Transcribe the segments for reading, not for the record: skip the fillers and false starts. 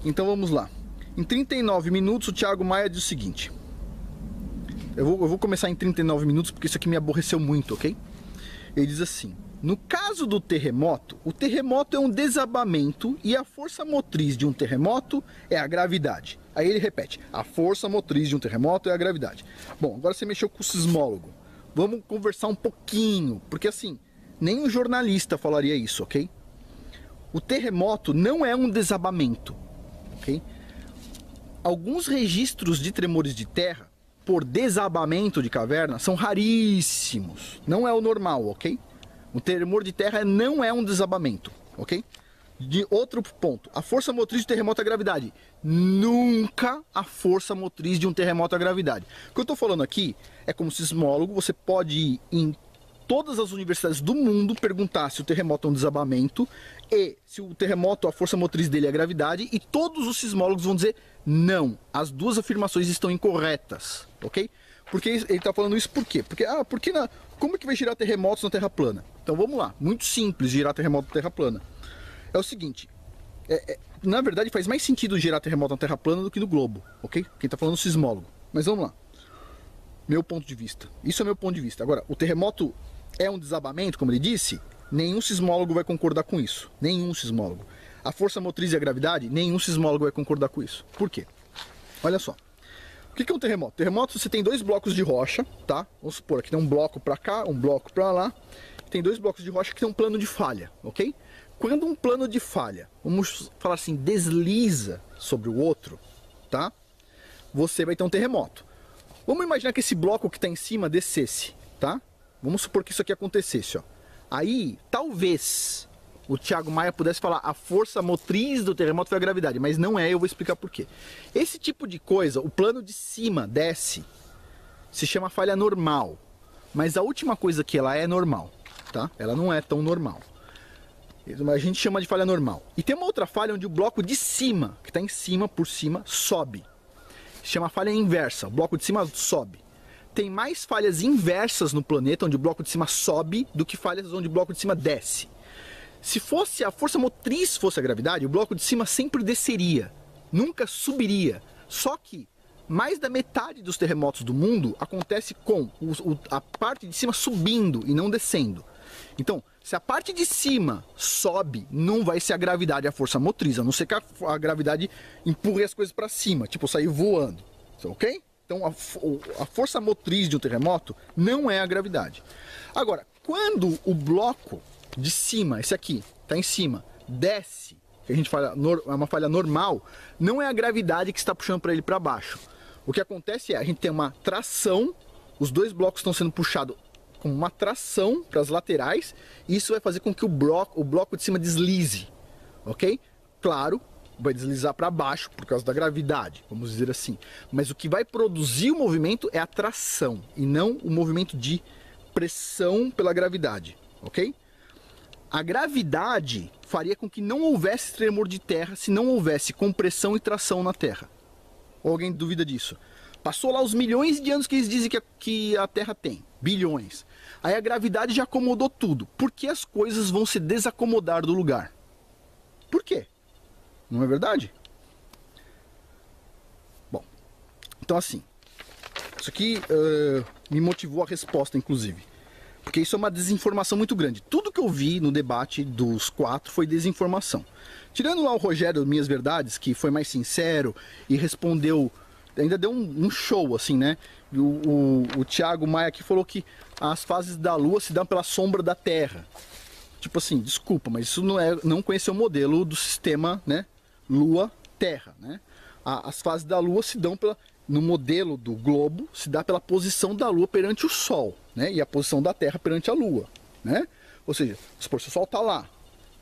Então vamos lá. Em 39 minutos o Thiago Maia diz o seguinte. Eu vou começar em 39 minutos porque isso aqui me aborreceu muito, ok? Ele diz assim: no caso do terremoto, o terremoto é um desabamento e a força motriz de um terremoto é a gravidade. Aí ele repete: a força motriz de um terremoto é a gravidade. Bom, agora você mexeu com o sismólogo. Vamos conversar um pouquinho, porque assim, nem um jornalista falaria isso, ok? O terremoto não é um desabamento, ok? Alguns registros de tremores de terra por desabamento de caverna são raríssimos. Não é o normal, ok? O tremor de terra não é um desabamento, ok? De outro ponto, a força motriz do terremoto é a gravidade. Nunca a força motriz de um terremoto é a gravidade. O que eu estou falando aqui é como sismólogo, você pode ir em todas as universidades do mundo perguntar se o terremoto é um desabamento e se o terremoto, a força motriz dele é a gravidade, e todos os sismólogos vão dizer não, as duas afirmações estão incorretas, ok? Porque ele está falando isso por quê? Porque como é que vai girar terremotos na Terra plana? Então vamos lá, muito simples girar terremoto na Terra plana. É o seguinte, na verdade faz mais sentido girar terremoto na Terra plana do que no globo, ok? Quem está falando é o sismólogo. Mas vamos lá, meu ponto de vista, isso é meu ponto de vista. Agora, o terremoto é um desabamento, como ele disse? Nenhum sismólogo vai concordar com isso, nenhum sismólogo. A força motriz e a gravidade, nenhum sismólogo vai concordar com isso. Por quê? Olha só. O que é um terremoto? Terremoto, você tem dois blocos de rocha, tá? Vamos supor, aqui tem um bloco para cá, um bloco para lá. Tem dois blocos de rocha que tem um plano de falha, ok? Quando um plano de falha, vamos falar assim, desliza sobre o outro, tá? Você vai ter um terremoto. Vamos imaginar que esse bloco que está em cima descesse, tá? Vamos supor que isso aqui acontecesse, ó. Aí, talvez o Thiago Maia pudesse falar a força motriz do terremoto foi a gravidade, mas não é, eu vou explicar por quê. Esse tipo de coisa, o plano de cima desce, se chama falha normal, mas a última coisa que ela é normal, tá? Ela não é tão normal. A gente chama de falha normal. E tem uma outra falha onde o bloco de cima, que está em cima, por cima, sobe. Se chama falha inversa, o bloco de cima sobe. Tem mais falhas inversas no planeta, onde o bloco de cima sobe, do que falhas onde o bloco de cima desce. Se fosse a força motriz fosse a gravidade, o bloco de cima sempre desceria, nunca subiria. Só que mais da metade dos terremotos do mundo acontece com a parte de cima subindo e não descendo. Então, se a parte de cima sobe, não vai ser a gravidade a força motriz, a não ser que a gravidade empurre as coisas para cima, tipo sair voando, ok? Então a força motriz de um terremoto não é a gravidade. Agora, quando o bloco de cima, esse aqui, está em cima, desce, que a gente fala, é uma falha normal, não é a gravidade que está puxando para ele para baixo. O que acontece é, a gente tem uma tração, os dois blocos estão sendo puxados com uma tração para as laterais, e isso vai fazer com que o bloco de cima deslize, ok? Claro, vai deslizar para baixo por causa da gravidade, vamos dizer assim. Mas o que vai produzir o movimento é a tração e não o movimento de pressão pela gravidade, ok? A gravidade faria com que não houvesse tremor de terra se não houvesse compressão e tração na Terra. Ou alguém duvida disso? Passou lá os milhões de anos que eles dizem que a Terra tem, bilhões. Aí a gravidade já acomodou tudo. Por que as coisas vão se desacomodar do lugar? Por quê? Não é verdade? Bom, então assim, isso aqui me motivou a resposta, inclusive. Porque isso é uma desinformação muito grande. Tudo que eu vi no debate dos quatro foi desinformação. Tirando lá o Rogério Minhas Verdades, que foi mais sincero e respondeu, ainda deu um show, assim, né? O Thiago Maia aqui falou que as fases da Lua se dão pela sombra da Terra. Tipo assim, desculpa, mas isso não conheceu o modelo do sistema, né? Lua-Terra, né? As fases da Lua se dão no modelo do globo, se dá pela posição da Lua perante o Sol, né? E a posição da Terra perante a Lua, né? Ou seja, se o Sol está lá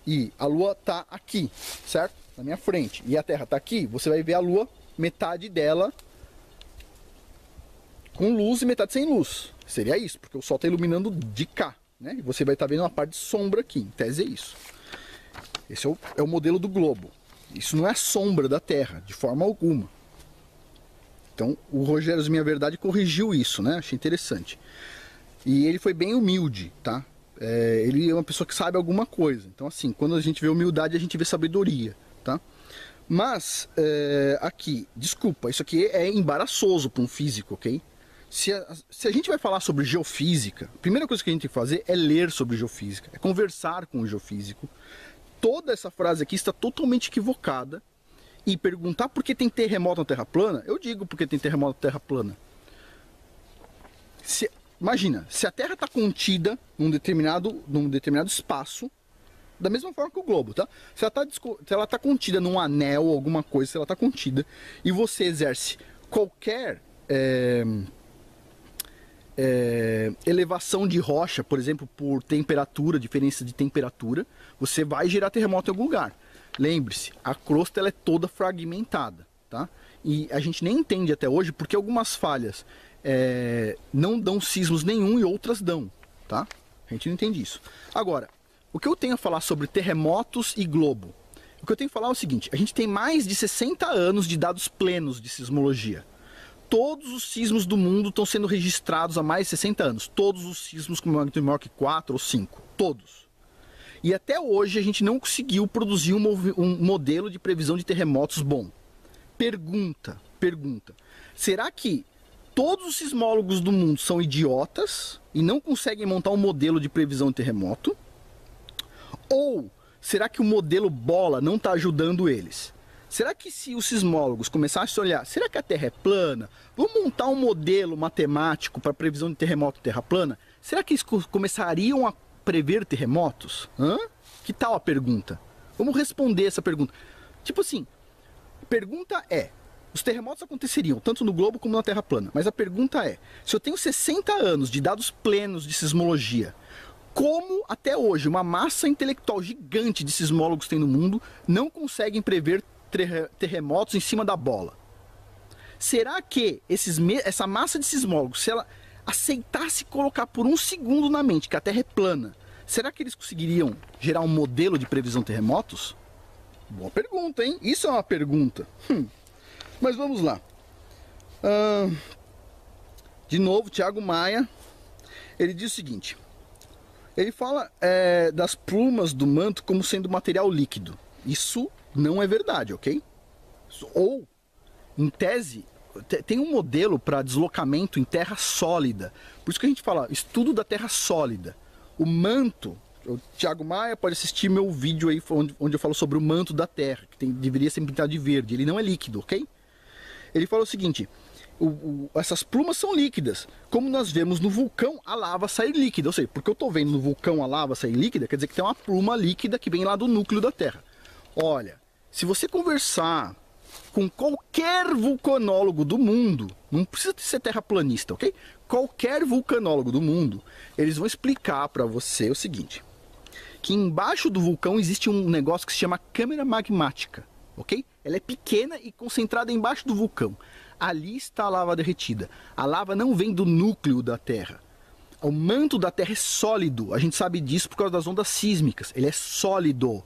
e a Lua está aqui, certo? Na minha frente, e a Terra está aqui, você vai ver a Lua, metade dela com luz e metade sem luz. Seria isso, porque o Sol está iluminando de cá, né? E você vai estar vendo uma parte de sombra aqui, em tese é isso. Esse é o modelo do globo. Isso não é a sombra da Terra, de forma alguma. Então, o Rogério Minha Verdade corrigiu isso, né? Achei interessante. E ele foi bem humilde, tá? Ele é uma pessoa que sabe alguma coisa. Então, assim, quando a gente vê humildade, a gente vê sabedoria, tá? Mas, aqui, desculpa, isso aqui é embaraçoso para um físico, ok? Se a gente vai falar sobre geofísica, a primeira coisa que a gente tem que fazer é ler sobre geofísica, é conversar com o geofísico. Toda essa frase aqui está totalmente equivocada. E perguntar por que tem terremoto na Terra plana, eu digo porque tem terremoto na Terra plana. Imagina, se a Terra está contida num determinado espaço, da mesma forma que o globo, tá? Se ela tá contida num anel ou alguma coisa, se ela está contida, e você exerce qualquer elevação de rocha, por exemplo, por temperatura, diferença de temperatura, você vai gerar terremoto em algum lugar. Lembre-se, a crosta ela é toda fragmentada, tá? E a gente nem entende até hoje porque algumas falhas não dão sismos nenhum e outras dão, tá? A gente não entende isso. Agora, o que eu tenho a falar sobre terremotos e globo? O que eu tenho a falar é o seguinte, a gente tem mais de 60 anos de dados plenos de sismologia. Todos os sismos do mundo estão sendo registrados há mais de 60 anos. Todos os sismos com magnitude maior que 4 ou 5. Todos. E até hoje a gente não conseguiu produzir um modelo de previsão de terremotos bom. Pergunta. Será que todos os sismólogos do mundo são idiotas e não conseguem montar um modelo de previsão de terremoto? Ou será que o modelo bola não está ajudando eles? Será que se os sismólogos começassem a olhar, será que a Terra é plana? Vamos montar um modelo matemático para previsão de terremoto Terra plana? Será que eles começariam a prever terremotos? Que tal a pergunta? Vamos responder essa pergunta. Tipo assim, a pergunta é, os terremotos aconteceriam tanto no globo como na Terra plana, mas a pergunta é, se eu tenho 60 anos de dados plenos de sismologia, como até hoje uma massa intelectual gigante de sismólogos tem no mundo não conseguem prever terremotos em cima da bola? Será que essa massa de sismólogos, se ela aceitasse colocar por um segundo na mente que a Terra é plana, será que eles conseguiriam gerar um modelo de previsão de terremotos? Boa pergunta, hein? Isso é uma pergunta. Mas vamos lá. De novo, Thiago Maia, ele diz o seguinte. Ele fala das plumas do manto como sendo material líquido. Isso não é verdade, ok? Ou, em tese, tem um modelo para deslocamento em terra sólida. Por isso que a gente fala estudo da terra sólida. O manto, o Thiago Maia pode assistir meu vídeo aí onde eu falo sobre o manto da terra, que deveria ser pintado de verde. Ele não é líquido, ok? Ele fala o seguinte, essas plumas são líquidas. Como nós vemos no vulcão, a lava sair líquida. Ou seja, porque eu estou vendo no vulcão a lava sair líquida, quer dizer que tem uma pluma líquida que vem lá do núcleo da Terra. Olha, se você conversar com qualquer vulcanólogo do mundo, não precisa ser terraplanista, ok? Qualquer vulcanólogo do mundo, eles vão explicar para você o seguinte, que embaixo do vulcão existe um negócio que se chama câmara magmática, ok? Ela é pequena e concentrada embaixo do vulcão. Ali está a lava derretida. A lava não vem do núcleo da Terra. O manto da Terra é sólido. A gente sabe disso por causa das ondas sísmicas. Ele é sólido.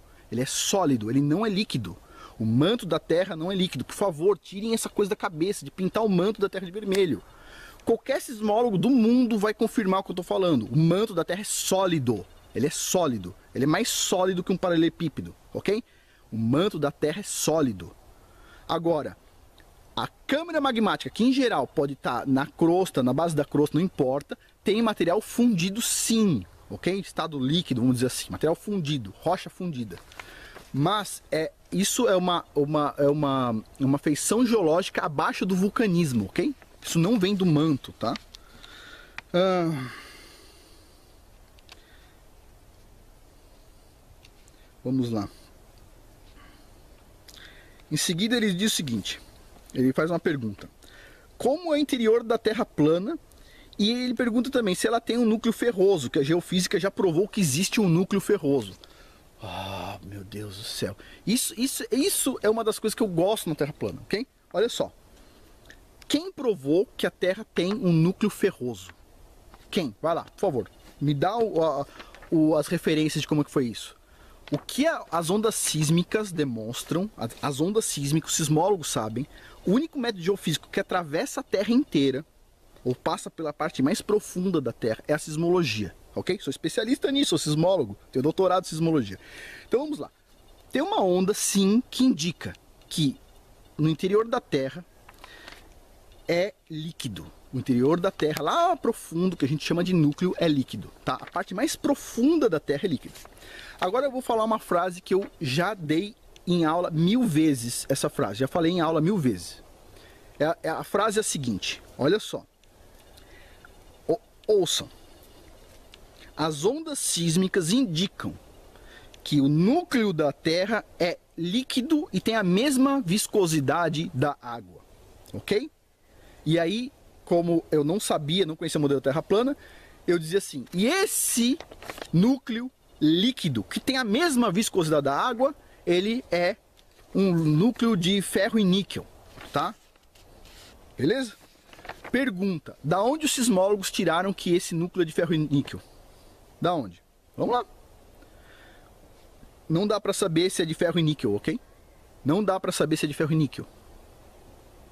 Ele não é líquido. O manto da Terra não é líquido. Por favor, tirem essa coisa da cabeça de pintar o manto da Terra de vermelho. Qualquer sismólogo do mundo vai confirmar o que eu estou falando. O manto da Terra é sólido. Ele é sólido. Ele é mais sólido que um paralelepípedo, ok? O manto da Terra é sólido. Agora, a câmara magmática, que em geral pode estar na crosta, na base da crosta, não importa, tem material fundido sim, ok? Estado líquido, vamos dizer assim, material fundido, rocha fundida. Mas isso é uma feição geológica abaixo do vulcanismo, ok? Isso não vem do manto, tá? Vamos lá. Em seguida ele diz o seguinte, ele faz uma pergunta. Como é o interior da Terra plana? E ele pergunta também se ela tem um núcleo ferroso, que a geofísica já provou que existe um núcleo ferroso. Ah, meu Deus do céu. Isso é uma das coisas que eu gosto na Terra plana, ok? Olha só. Quem provou que a Terra tem um núcleo ferroso? Quem? Vai lá, por favor. Me dá as referências de como é que foi isso. O que as ondas sísmicas demonstram, as ondas sísmicas, os sismólogos sabem, o único método geofísico que atravessa a Terra inteira, ou passa pela parte mais profunda da Terra, é a sismologia, ok? Sou especialista nisso, sou sismólogo, tenho doutorado em sismologia. Então vamos lá. Tem uma onda, sim, que indica que no interior da Terra é líquido. O interior da Terra, lá profundo, que a gente chama de núcleo, é líquido, tá? A parte mais profunda da Terra é líquida. Agora eu vou falar uma frase que eu já dei em aula 1000 vezes, essa frase. Já falei em aula 1000 vezes. A frase é a seguinte, olha só. Ouçam. As ondas sísmicas indicam que o núcleo da Terra é líquido e tem a mesma viscosidade da água, ok? E aí, como eu não sabia, não conhecia o modelo Terra plana, eu dizia assim, e esse núcleo líquido, que tem a mesma viscosidade da água, ele é um núcleo de ferro e níquel, tá? Beleza? Pergunta, da onde os sismólogos tiraram que esse núcleo é de ferro e níquel? Da onde? Vamos lá. Não dá para saber se é de ferro e níquel, ok? Não dá para saber se é de ferro e níquel.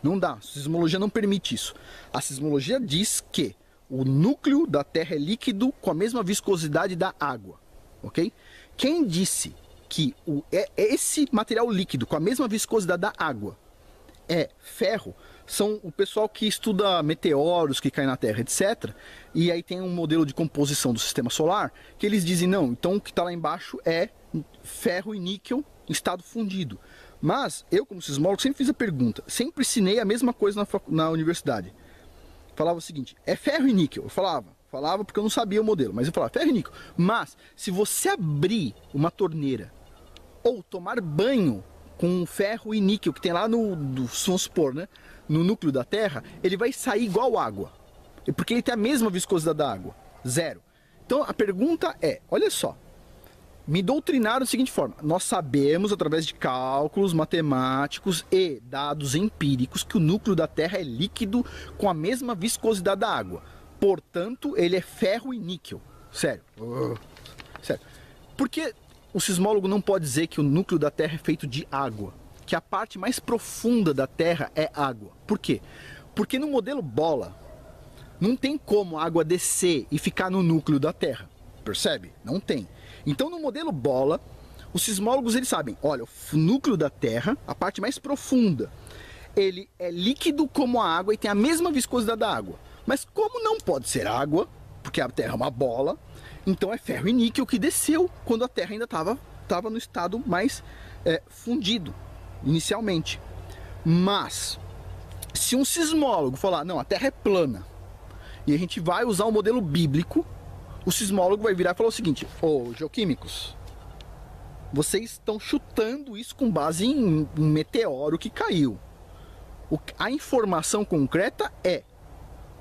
Não dá. A sismologia não permite isso. A sismologia diz que o núcleo da Terra é líquido com a mesma viscosidade da água, ok? Quem disse que esse material líquido com a mesma viscosidade da água é ferro são o pessoal que estuda meteoros que caem na Terra, etc. E aí tem um modelo de composição do sistema solar que eles dizem, não, então o que está lá embaixo é ferro e níquel em estado fundido. Mas eu, como sismólogo, sempre fiz a pergunta, sempre ensinei a mesma coisa na universidade. Falava o seguinte, é ferro e níquel. Eu falava porque eu não sabia o modelo, mas eu falava ferro e níquel. Mas se você abrir uma torneira ou tomar banho com ferro e níquel que tem lá vamos supor, né, no núcleo da Terra, ele vai sair igual água. Porque ele tem a mesma viscosidade da água. Zero. Então a pergunta é, olha só, me doutrinaram da seguinte forma, nós sabemos através de cálculos matemáticos e dados empíricos que o núcleo da Terra é líquido com a mesma viscosidade da água. Portanto, ele é ferro e níquel. Sério. Sério. Por que o sismólogo não pode dizer que o núcleo da Terra é feito de água? Que a parte mais profunda da Terra é água. Por quê? Porque no modelo bola, não tem como a água descer e ficar no núcleo da Terra. Percebe? Não tem. Então no modelo bola, os sismólogos eles sabem, olha, o núcleo da Terra, a parte mais profunda, ele é líquido como a água e tem a mesma viscosidade da água. Mas como não pode ser água, porque a Terra é uma bola, então é ferro e níquel que desceu quando a Terra ainda estava no estado mais fundido, inicialmente. Mas, se um sismólogo falar, não, a Terra é plana, e a gente vai usar o modelo bíblico, o sismólogo vai virar e falar o seguinte, ô geoquímicos, vocês estão chutando isso com base em um meteoro que caiu. A informação concreta é,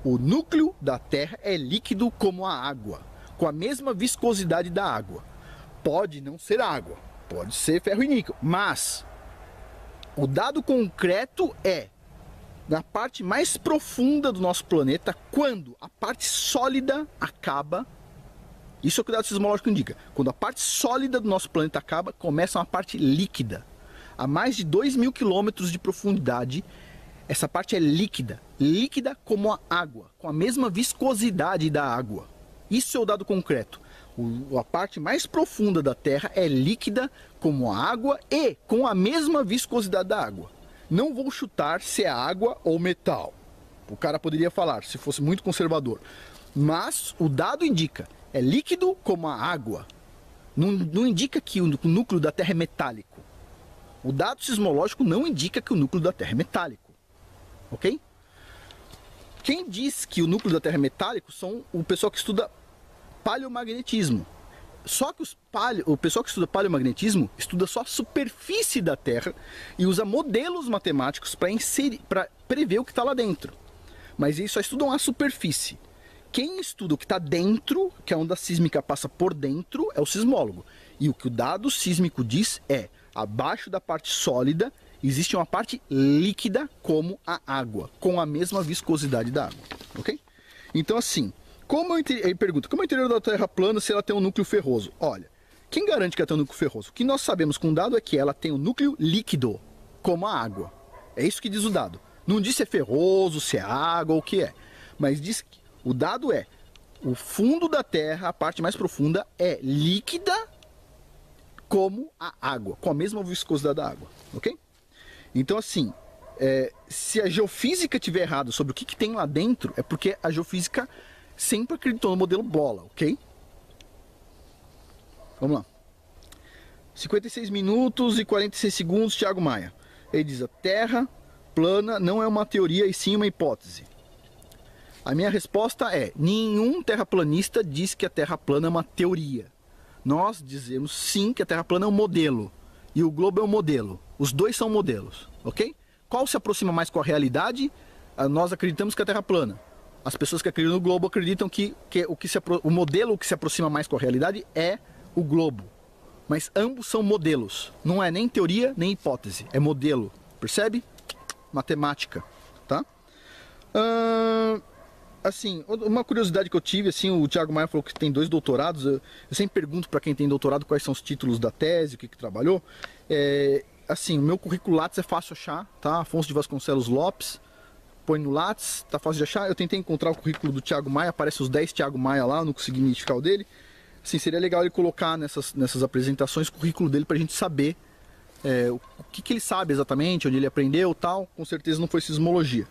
o núcleo da Terra é líquido como a água, com a mesma viscosidade da água. Pode não ser água, pode ser ferro e níquel, mas o dado concreto é, na parte mais profunda do nosso planeta, quando a parte sólida acaba, isso é o que o dado sismológico indica, quando a parte sólida do nosso planeta acaba, começa uma parte líquida. A mais de 2.000 quilômetros de profundidade, essa parte é líquida, líquida como a água, com a mesma viscosidade da água. Isso é o dado concreto. A parte mais profunda da Terra é líquida como a água e com a mesma viscosidade da água. Não vou chutar se é água ou metal. O cara poderia falar, se fosse muito conservador. Mas o dado indica, é líquido como a água. Não indica que o núcleo da Terra é metálico. O dado sismológico não indica que o núcleo da Terra é metálico. Ok? Quem diz que o núcleo da Terra é metálico são o pessoal que estuda paleomagnetismo. Só que o pessoal que estuda paleomagnetismo estuda só a superfície da Terra e usa modelos matemáticos para prever o que está lá dentro. Mas eles só estudam a superfície. Quem estuda o que está dentro, que a onda sísmica passa por dentro, é o sismólogo. E o que o dado sísmico diz é, abaixo da parte sólida, existe uma parte líquida como a água, com a mesma viscosidade da água. Ok? Então assim, ele pergunta, como é o interior da Terra plana se ela tem um núcleo ferroso? Olha, quem garante que ela tem um núcleo ferroso? O que nós sabemos com o dado é que ela tem um núcleo líquido, como a água. É isso que diz o dado. Não diz se é ferroso, se é água ou o que é. Mas diz que o dado é, o fundo da Terra, a parte mais profunda, é líquida como a água, com a mesma viscosidade da água, ok? Então assim, se a geofísica tiver errado sobre o que tem lá dentro, é porque a geofísica sempre acreditou no modelo bola, ok? Vamos lá. 56 minutos e 46 segundos, Thiago Maia. Ele diz: a Terra plana não é uma teoria e sim uma hipótese. A minha resposta é: nenhum terraplanista diz que a Terra plana é uma teoria. Nós dizemos sim que a Terra plana é um modelo e o globo é um modelo. Os dois são modelos, ok? Qual se aproxima mais com a realidade? Nós acreditamos que a Terra plana. As pessoas que acreditam no globo acreditam que o modelo que se aproxima mais com a realidade é o globo. Mas ambos são modelos. Não é nem teoria nem hipótese. É modelo. Percebe? Matemática. Tá? Assim, uma curiosidade que eu tive, assim, o Thiago Maia falou que tem 2 doutorados. Eu sempre pergunto para quem tem doutorado quais são os títulos da tese, o que trabalhou. Assim, o meu currículo Lattes é fácil achar, tá? Afonso de Vasconcelos Lopes. Põe no Lattes, tá fácil de achar. Eu tentei encontrar o currículo do Thiago Maia, aparece os 10 Thiago Maia lá, eu não consegui identificar o dele. Assim, seria legal ele colocar nessas apresentações o currículo dele pra gente saber o que ele sabe exatamente, onde ele aprendeu, tal. Com certeza não foi sismologia.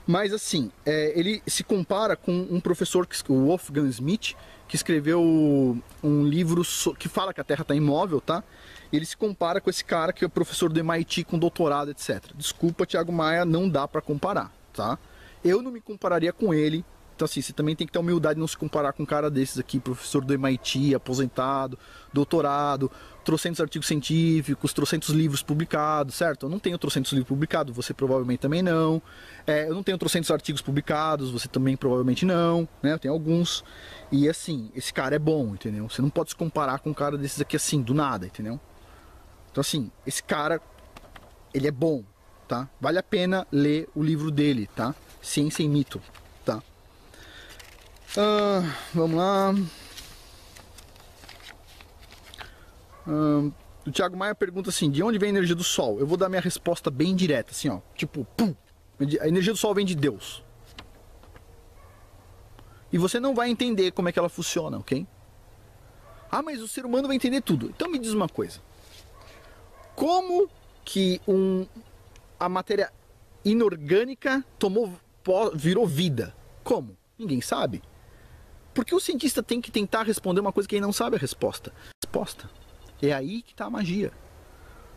Mas assim, ele se compara com um professor, o Wolfgang Schmidt, que escreveu um livro que fala que a Terra está imóvel, tá? E ele se compara com esse cara que é professor do MIT com doutorado, etc. Desculpa, Thiago Maia, não dá para comparar, tá? Eu não me compararia com ele. Então assim, você também tem que ter humildade de não se comparar com um cara desses aqui, professor do MIT, aposentado, doutorado, trocentos artigos científicos, trocentos livros publicados, certo? Eu não tenho trocentos livros publicados, você provavelmente também não. Eu não tenho trocentos artigos publicados, você também provavelmente não, né? Eu tenho alguns. E assim, esse cara é bom, entendeu? Você não pode se comparar com um cara desses aqui assim, do nada, entendeu? Então assim, esse cara, ele é bom, tá? Vale a pena ler o livro dele, tá? Ciência e Mito, tá? Vamos lá. O Thiago Maia pergunta assim: de onde vem a energia do Sol? Eu vou dar minha resposta bem direta, assim, ó. Tipo, pum! A energia do Sol vem de Deus. E você não vai entender como é que ela funciona, ok? Ah, mas o ser humano vai entender tudo. Então me diz uma coisa. Como que a matéria inorgânica virou vida? Como? Ninguém sabe. Porque o cientista tem que tentar responder uma coisa que ele não sabe a resposta. É aí que está a magia.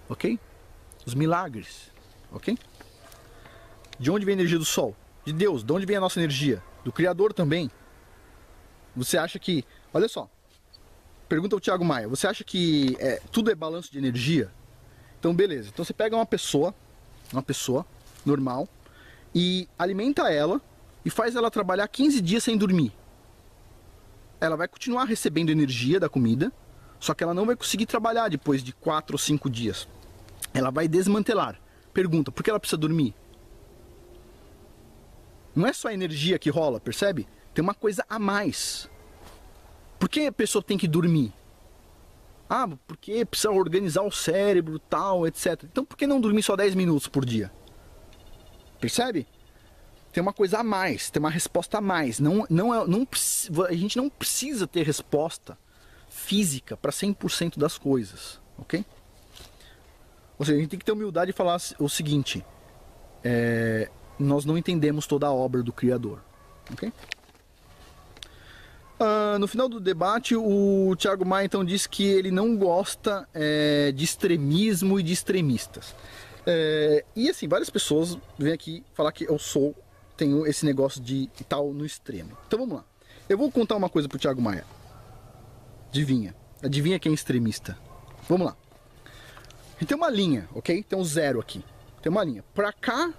Ok? Os milagres. Ok? De onde vem a energia do Sol? De Deus. De onde vem a nossa energia? Do Criador também. Você acha que... Olha só. Pergunta ao Thiago Maia. Você acha que tudo é balanço de energia? Então beleza. Então você pega uma pessoa normal, e alimenta ela e faz ela trabalhar 15 dias sem dormir. Ela vai continuar recebendo energia da comida, só que ela não vai conseguir trabalhar depois de 4 ou 5 dias. Ela vai desmantelar. Pergunta, por que ela precisa dormir? Não é só a energia que rola, percebe? Tem uma coisa a mais. Por que a pessoa tem que dormir? Ah, porque precisa organizar o cérebro, tal, etc. Então por que não dormir só 10 minutos por dia? Percebe? Tem uma coisa a mais, tem uma resposta a mais. A gente não precisa ter resposta física para 100% das coisas, ok? Ou seja, a gente tem que ter humildade e falar o seguinte: nós não entendemos toda a obra do Criador, ok? No final do debate, o Thiago Maia então disse que ele não gosta de extremismo e de extremistas. E assim, várias pessoas vêm aqui falar que tenho esse negócio de tal no extremo. Então vamos lá. Eu vou contar uma coisa pro Thiago Maia. Adivinha quem é extremista? Vamos lá. A gente tem uma linha, ok? Tem um 0 aqui. Tem uma linha. Pra cá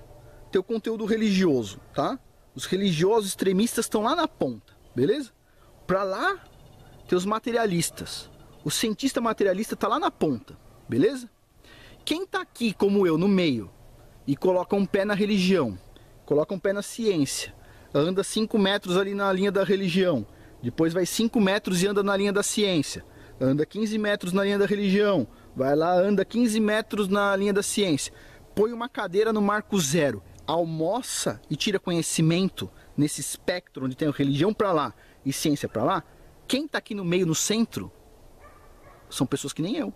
tem o conteúdo religioso, tá? Os religiosos extremistas estão lá na ponta, beleza? Pra lá tem os materialistas. O cientista materialista tá lá na ponta, beleza? Quem tá aqui como eu no meio e coloca um pé na religião, coloca um pé na ciência, anda 5 metros ali na linha da religião, depois vai 5 metros e anda na linha da ciência, anda 15 metros na linha da religião, vai lá, anda 15 metros na linha da ciência, põe uma cadeira no marco 0, almoça e tira conhecimento nesse espectro onde tem a religião para lá e ciência para lá. Quem tá aqui no meio, no centro, são pessoas que nem eu.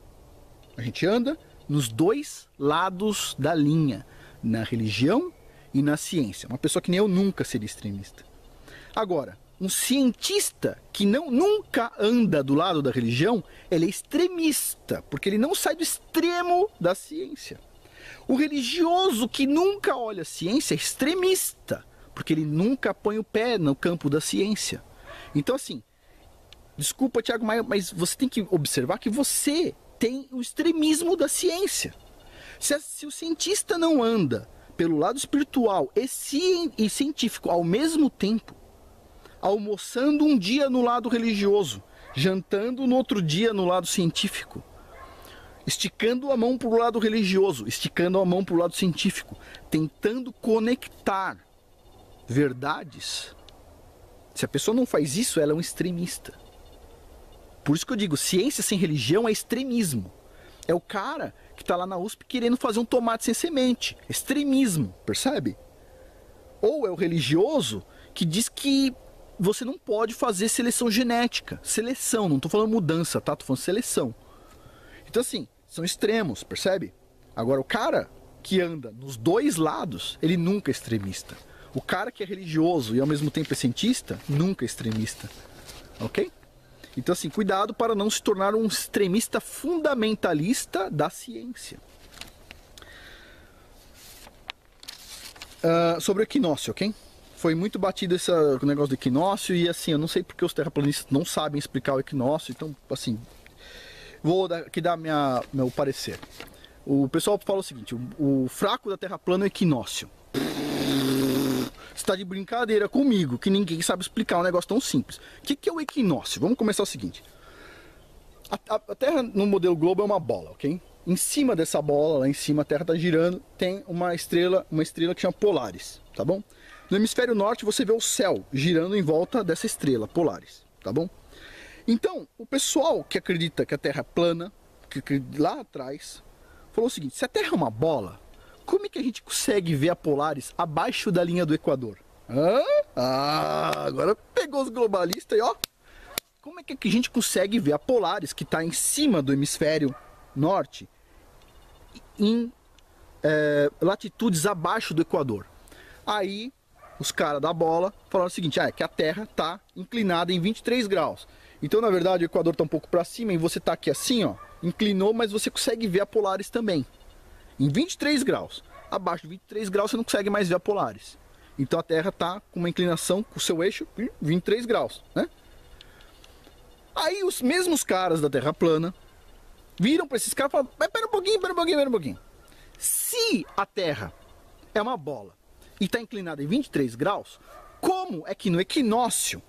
A gente anda, nos dois lados da linha, na religião e na ciência. Uma pessoa que nem eu nunca seria extremista. Agora, um cientista que nunca anda do lado da religião, ele é extremista, porque ele não sai do extremo da ciência. O religioso que nunca olha a ciência é extremista, porque ele nunca põe o pé no campo da ciência. Então assim, desculpa, Thiago Maia, mas você tem que observar que você tem o extremismo da ciência. Se o cientista não anda pelo lado espiritual e científico ao mesmo tempo, almoçando um dia no lado religioso, jantando no outro dia no lado científico, esticando a mão para o lado religioso, esticando a mão para o lado científico, tentando conectar verdades. Se a pessoa não faz isso, ela é um extremista. Por isso que eu digo, ciência sem religião é extremismo. É o cara que está lá na USP querendo fazer um tomate sem semente. Extremismo, percebe? Ou é o religioso que diz que você não pode fazer seleção genética. Seleção, não estou falando mudança, tá? Estou falando seleção. Então assim, são extremos, percebe? Agora o cara que anda nos dois lados, ele nunca é extremista. O cara que é religioso e ao mesmo tempo é cientista, nunca é extremista. Ok? Então assim, cuidado para não se tornar um extremista fundamentalista da ciência. Sobre o equinócio, ok? Foi muito batido esse negócio do equinócio e assim, eu não sei porque os terraplanistas não sabem explicar o equinócio, então assim, vou aqui dar meu parecer. O pessoal fala o seguinte, o fraco da terra plana é o equinócio. Você está de brincadeira comigo, que ninguém sabe explicar um negócio tão simples. O que é o equinócio? Vamos começar o seguinte. A Terra no modelo globo é uma bola, ok? Em cima dessa bola, lá em cima a Terra está girando, tem uma estrela que chama Polaris, tá bom? No hemisfério norte você vê o céu girando em volta dessa estrela, Polaris, tá bom? Então, o pessoal que acredita que a Terra é plana, que lá atrás, falou o seguinte, se a Terra é uma bola, como é que a gente consegue ver a Polaris abaixo da linha do Equador? Agora pegou os globalistas e ó, como é que a gente consegue ver a Polaris que está em cima do hemisfério norte em latitudes abaixo do Equador? Aí os caras da bola falaram o seguinte, é que a Terra está inclinada em 23 graus. Então na verdade o Equador está um pouco para cima e você está aqui assim, ó, inclinou, mas você consegue ver a Polaris também. Em 23 graus. Abaixo de 23 graus você não consegue mais ver a Polaris. Então a Terra está com uma inclinação com o seu eixo 23 graus, né? Aí os mesmos caras da Terra plana viram para esses caras e falaram, mas pera um pouquinho. Se a Terra é uma bola e está inclinada em 23 graus, como é que no equinócio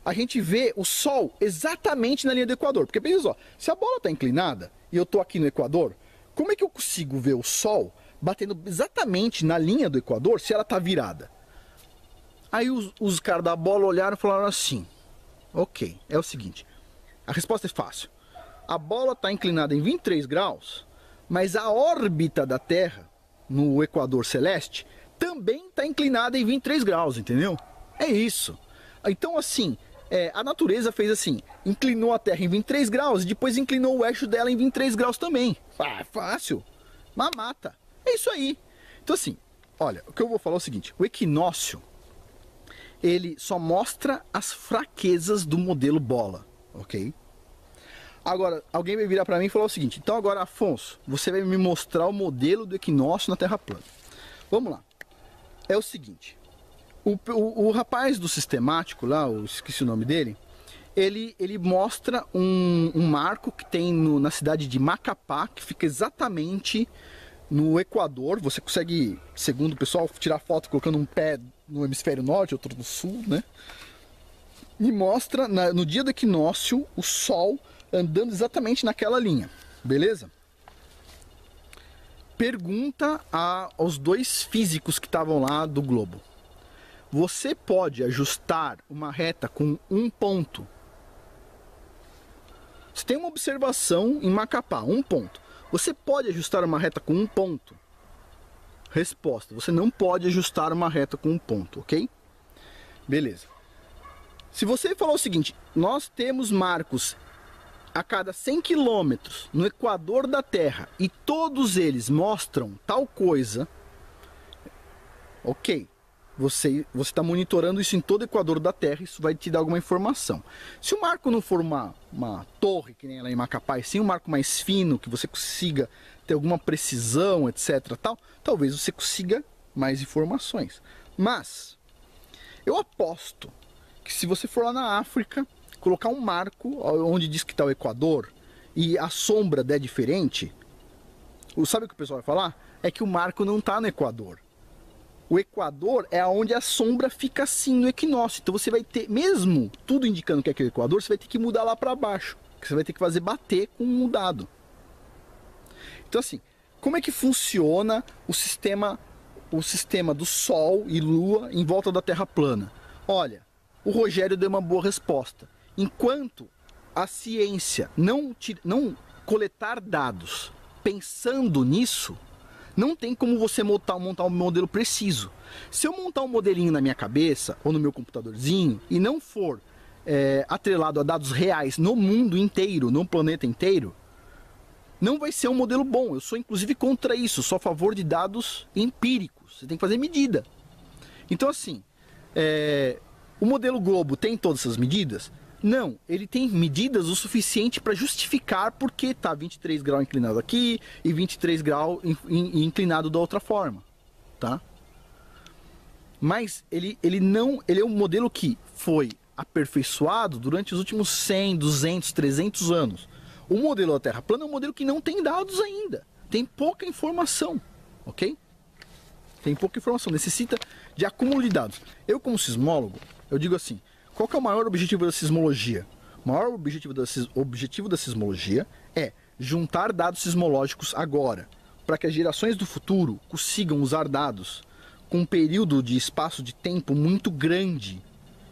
a gente vê o Sol exatamente na linha do Equador? Porque pensa só, se a bola está inclinada e eu estou aqui no Equador, como é que eu consigo ver o Sol batendo exatamente na linha do Equador se ela está virada? Aí os caras da bola olharam e falaram assim, ok, é o seguinte, a resposta é fácil. A bola está inclinada em 23 graus, mas a órbita da Terra no Equador celeste também está inclinada em 23 graus, entendeu? É isso. Então assim, a natureza fez assim, inclinou a Terra em 23 graus e depois inclinou o eixo dela em 23 graus também. Fácil, mamata. É isso aí. Então assim, olha, o que eu vou falar é o seguinte, o equinócio, ele só mostra as fraquezas do modelo bola, ok? Agora, alguém vai virar para mim e falar o seguinte, então agora, Afonso, você vai me mostrar o modelo do equinócio na Terra plana. Vamos lá. É o seguinte, o rapaz do sistemático lá, eu esqueci o nome dele, ele mostra um marco que tem na cidade de Macapá, que fica exatamente no Equador. Você consegue, segundo o pessoal, tirar foto colocando um pé no hemisfério norte, outro no sul, né? E mostra no dia do equinócio o Sol andando exatamente naquela linha, beleza? Pergunta aos dois físicos que estavam lá do globo. Você pode ajustar uma reta com um ponto? Você tem uma observação em Macapá, um ponto. Você pode ajustar uma reta com um ponto? Resposta, você não pode ajustar uma reta com um ponto, ok? Beleza. Se você falar o seguinte, nós temos marcos a cada 100 quilômetros no equador da Terra e todos eles mostram tal coisa, ok, você está monitorando isso em todo o equador da Terra, isso vai te dar alguma informação. Se o marco não for uma torre, que nem lá em Macapá, e sim um marco mais fino, que você consiga ter alguma precisão, etc, talvez você consiga mais informações. Mas eu aposto que se você for lá na África, colocar um marco onde diz que está o Equador e a sombra der diferente, sabe o que o pessoal vai falar? É que o marco não está no Equador. O Equador é onde a sombra fica assim no equinócio. Então você vai ter, mesmo tudo indicando que é aquele Equador, você vai ter que mudar lá para baixo. Você vai ter que fazer bater com um mudado. Então assim, como é que funciona o sistema do Sol e Lua em volta da Terra plana? Olha, o Rogério deu uma boa resposta. Enquanto a ciência não coletar dados pensando nisso, não tem como você montar um modelo preciso. Se eu montar um modelinho na minha cabeça ou no meu computadorzinho e não for atrelado a dados reais no mundo inteiro, no planeta inteiro, não vai ser um modelo bom. Eu sou inclusive contra isso, sou a favor de dados empíricos. Você tem que fazer medida. Então assim, o modelo Globo tem todas essas medidas? Não, ele tem medidas o suficiente para justificar porque está 23 graus inclinado aqui e 23 graus inclinado da outra forma, tá? Mas ele é um modelo que foi aperfeiçoado durante os últimos 100, 200, 300 anos. O modelo da Terra plana é um modelo que não tem dados ainda, tem pouca informação, ok? Tem pouca informação, necessita de acúmulo de dados. Eu, como sismólogo, eu digo assim, qual que é o maior objetivo da sismologia? O maior objetivo da sismologia é juntar dados sismológicos agora, para que as gerações do futuro consigam usar dados com um período de espaço de tempo muito grande.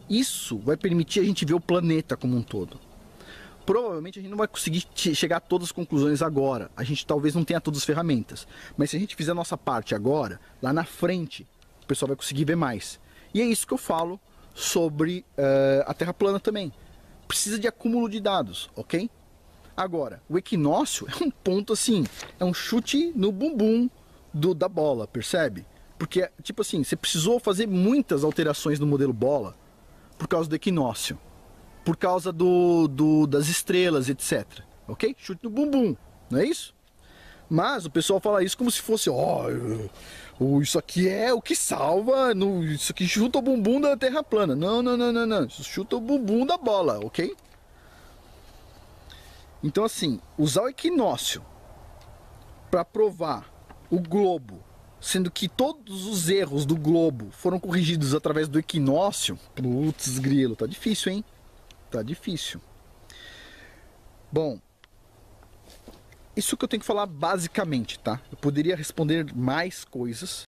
Isso vai permitir a gente ver o planeta como um todo. Provavelmente a gente não vai conseguir chegar a todas as conclusões agora. A gente talvez não tenha todas as ferramentas. Mas se a gente fizer a nossa parte agora, lá na frente, o pessoal vai conseguir ver mais. E é isso que eu falo sobre a Terra plana também. Precisa de acúmulo de dados, ok? Agora, o equinócio é um ponto assim, é um chute no bumbum da bola, percebe? Porque, tipo assim, você precisou fazer muitas alterações no modelo bola por causa do equinócio, por causa das estrelas, etc. Ok? Chute no bumbum, não é isso? Mas o pessoal fala isso como se fosse, isso aqui é o que salva, isso aqui chuta o bumbum da Terra plana. Não, isso chuta o bumbum da bola, ok? Então assim, usar o equinócio para provar o globo, sendo que todos os erros do globo foram corrigidos através do equinócio, putz grilo, tá difícil, hein? Tá difícil. Bom, isso que eu tenho que falar basicamente, tá? Eu poderia responder mais coisas,